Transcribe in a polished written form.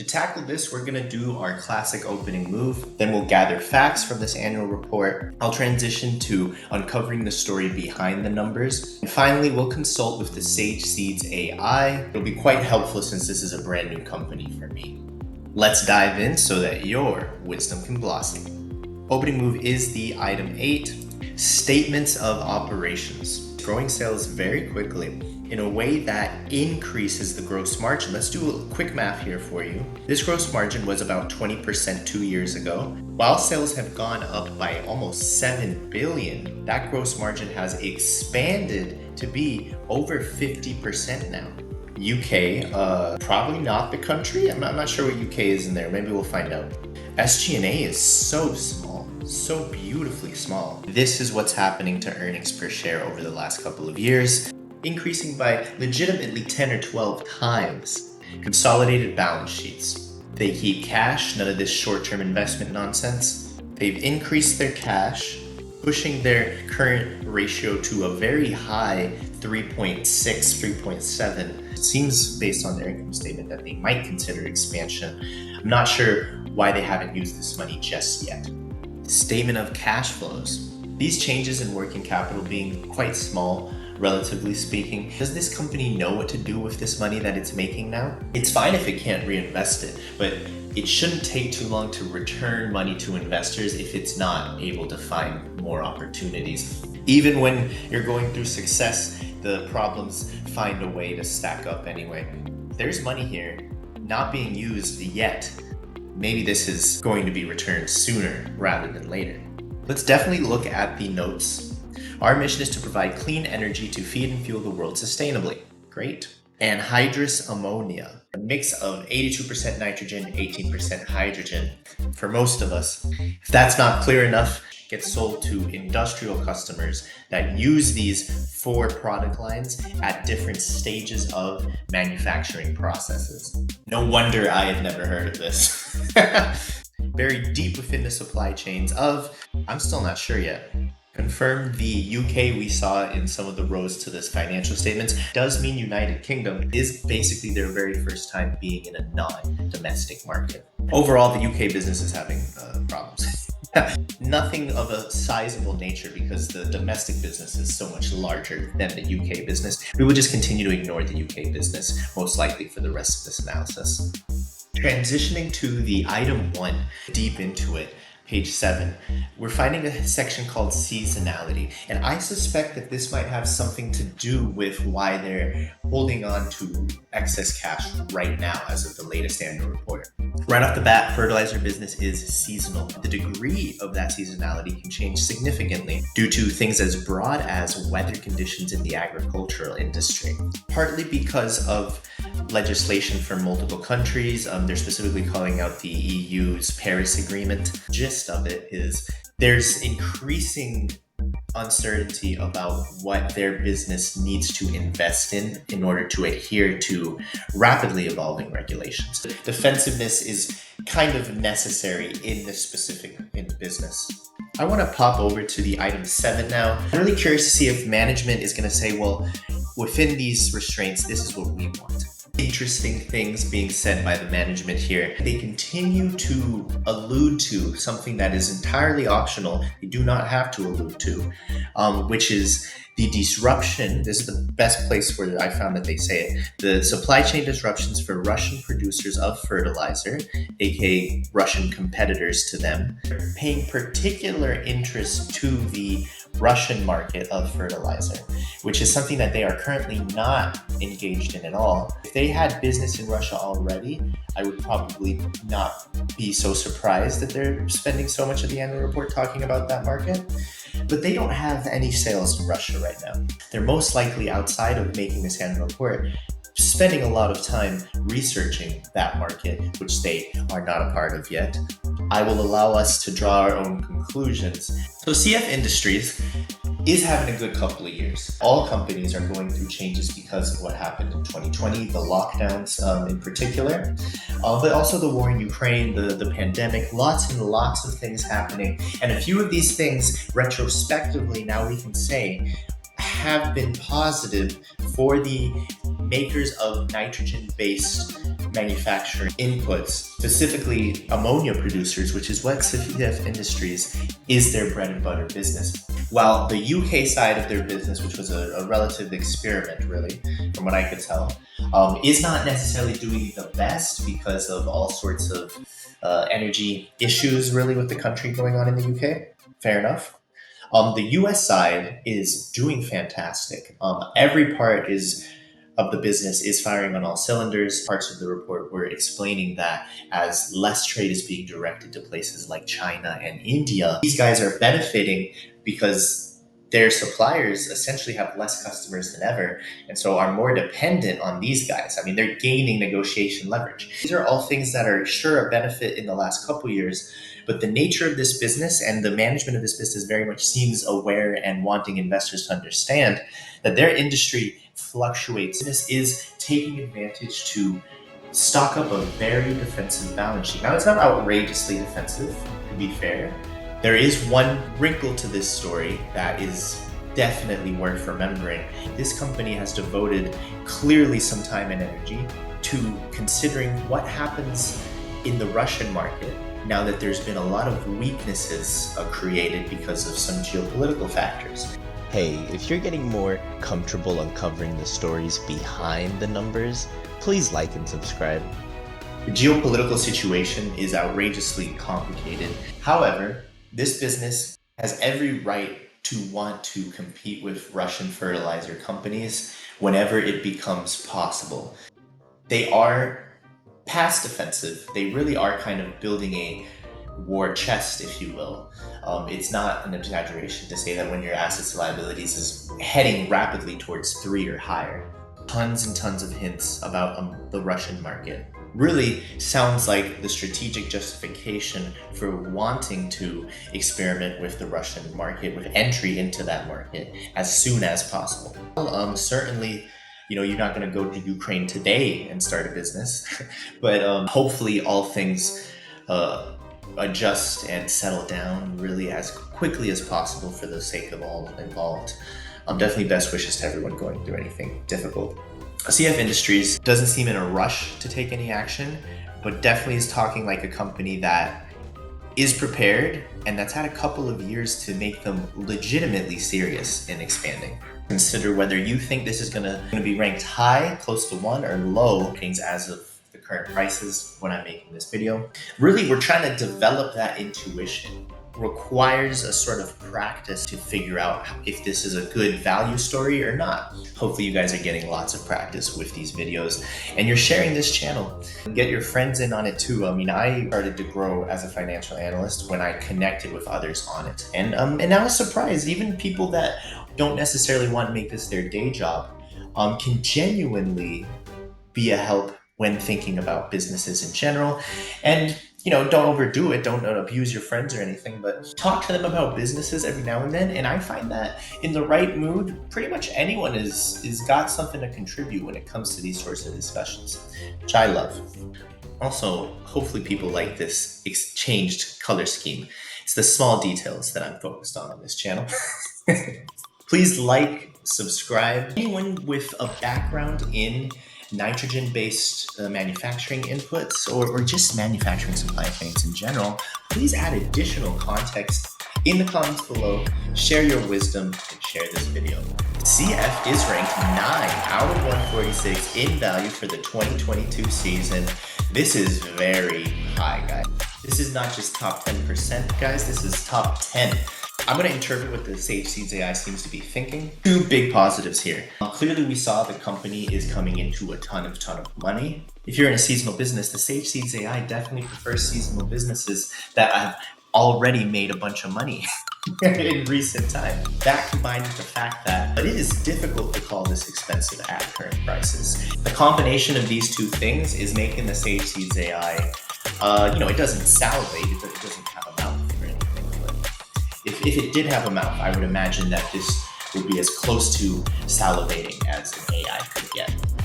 To tackle this, we're gonna do our classic opening move, then we'll gather facts from this annual report. I'll transition to uncovering the story behind the numbers. And finally, we'll consult with the Sage Seeds AI. It'll be quite helpful since this is a brand new company for me. Let's dive in so that your wisdom can blossom. Opening move is the item 8, statements of operations. Growing sales very quickly in a way that increases the gross margin. Let's do a quick math here for you. This gross margin was about 20% 2 years ago. While sales have gone up by almost 7 billion, that gross margin has expanded to be over 50% now. UK, probably not the country. I'm not sure what UK is in there. Maybe we'll find out. SG&A is so small, so beautifully small. This is what's happening to earnings per share over the last couple of years, increasing by legitimately 10 or 12 times. Consolidated balance sheets. They keep cash, none of this short-term investment nonsense. They've increased their cash, pushing their current ratio to a very high 3.6, 3.7. It seems based on their income statement that they might consider expansion. I'm not sure why they haven't used this money just yet. Statement of cash flows. These changes in working capital being quite small, relatively speaking. Does this company know what to do with this money that it's making now? It's fine if it can't reinvest it, but it shouldn't take too long to return money to investors if it's not able to find more opportunities. Even when you're going through success, the problems find a way to stack up anyway. There's money here, not being used yet. Maybe this is going to be returned sooner rather than later. Let's definitely look at the notes. Our mission is to provide clean energy to feed and fuel the world sustainably. Great. Anhydrous ammonia, a mix of 82% nitrogen, 18% hydrogen. For most of us, if that's not clear enough, gets sold to industrial customers that use these 4 product lines at different stages of manufacturing processes. No wonder I had never heard of this. Buried deep within the supply chains of, I'm still not sure yet. Confirm the UK we saw in some of the rows to this financial statements does mean United Kingdom is basically their very first time being in a non-domestic market. Overall, the UK business is having problems. Nothing of a sizable nature because the domestic business is so much larger than the UK business. We will just continue to ignore the UK business, most likely for the rest of this analysis. Transitioning to the item 1, deep into it. Page 7, we're finding a section called seasonality, and I suspect that this might have something to do with why they're holding on to excess cash right now as of the latest annual report. Right off the bat, fertilizer business is seasonal. The degree of that seasonality can change significantly due to things as broad as weather conditions in the agricultural industry. Partly because of legislation from multiple countries, they're specifically calling out the EU's Paris Agreement. Gist of it is there's increasing uncertainty about what their business needs to invest in order to adhere to rapidly evolving regulations. Defensiveness is kind of necessary in this specific business. I want to pop over to the item 7 now. I'm really curious to see if management is going to say, well, within these restraints, this is what we want. Interesting things being said by the management here. They continue to allude to something that is entirely optional. They do not have to allude to, which is the disruption. This is the best place where I found that they say it. The supply chain disruptions for Russian producers of fertilizer, aka Russian competitors to them, paying particular interest to the Russian market of fertilizer, which is something that they are currently not engaged in at all. If they had business in Russia already, I would probably not be so surprised that they're spending so much of the annual report talking about that market. But they don't have any sales in Russia right now. They're most likely, outside of making this annual report, spending a lot of time researching that market, which they are not a part of yet. I will allow us to draw our own conclusions. So CF Industries is having a good couple of years. All companies are going through changes because of what happened in 2020, the lockdowns in particular, but also the war in Ukraine, the pandemic, lots and lots of things happening. And a few of these things, retrospectively, now we can say, have been positive for the makers of nitrogen-based manufacturing inputs, specifically ammonia producers, which is what CF Industries is their bread and butter business. While the UK side of their business, which was a relative experiment, really, from what I could tell, is not necessarily doing the best because of all sorts of energy issues, really, with the country going on in the UK. Fair enough. The US side is doing fantastic. Every part of the business is firing on all cylinders. Parts of the report were explaining that as less trade is being directed to places like China and India, these guys are benefiting because their suppliers essentially have less customers than ever, and so are more dependent on these guys. I mean, they're gaining negotiation leverage. These are all things that are sure a benefit in the last couple years, but the nature of this business and the management of this business very much seems aware and wanting investors to understand that their industry fluctuates. This is taking advantage to stock up a very defensive balance sheet. Now, it's not outrageously defensive, to be fair. There is one wrinkle to this story that is definitely worth remembering. This company has devoted clearly some time and energy to considering what happens in the Russian market now that there's been a lot of weaknesses created because of some geopolitical factors. Hey, if you're getting more comfortable uncovering the stories behind the numbers, please like and subscribe. The geopolitical situation is outrageously complicated. However, this business has every right to want to compete with Russian fertilizer companies whenever it becomes possible. They are past defensive. They really are kind of building a war chest, if you will. It's not an exaggeration to say that when your assets and liabilities is heading rapidly towards 3 or higher. Tons and tons of hints about the Russian market. Really sounds like the strategic justification for wanting to experiment with the Russian market, with entry into that market as soon as possible. Certainly, you're not going to go to Ukraine today and start a business, but hopefully all things adjust and settle down really as quickly as possible for the sake of all involved. Definitely best wishes to everyone going through anything difficult. CF Industries doesn't seem in a rush to take any action, but definitely is talking like a company that is prepared and that's had a couple of years to make them legitimately serious in expanding. Consider whether you think this is going to be ranked high, close to 1, or low as of the current prices when I'm making this video. Really, we're trying to develop that intuition. Requires a sort of practice to figure out if this is a good value story or not. Hopefully you guys are getting lots of practice with these videos and you're sharing this channel. Get your friends in on it too. I mean, I started to grow as a financial analyst when I connected with others on it. And I was surprised, even people that don't necessarily want to make this their day job can genuinely be a help when thinking about businesses in general. And don't overdo it, don't abuse your friends or anything, but talk to them about businesses every now and then. And I find that in the right mood, pretty much anyone is got something to contribute when it comes to these sorts of discussions, which I love. Also, hopefully people like this changed color scheme. It's the small details that I'm focused on this channel. Please like, subscribe. Anyone with a background in nitrogen-based manufacturing inputs or just manufacturing supply chains in general, please add additional context in the comments below. Share your wisdom and share this video. CF is ranked 9 out of 146 in value for the 2022 season. This is very high, guys. This is not just top 10%, guys. This is top 10. I'm going to interpret what the Sage Seeds AI seems to be thinking. 2 big positives here. Clearly, we saw the company is coming into a ton of money. If you're in a seasonal business, the Sage Seeds AI definitely prefers seasonal businesses that have already made a bunch of money in recent time. That combined with the fact that it is difficult to call this expensive at current prices. The combination of these 2 things is making the Sage Seeds AI, it doesn't salivate, it doesn't have a mouth. If it did have a mouth, I would imagine that this would be as close to salivating as an AI could get.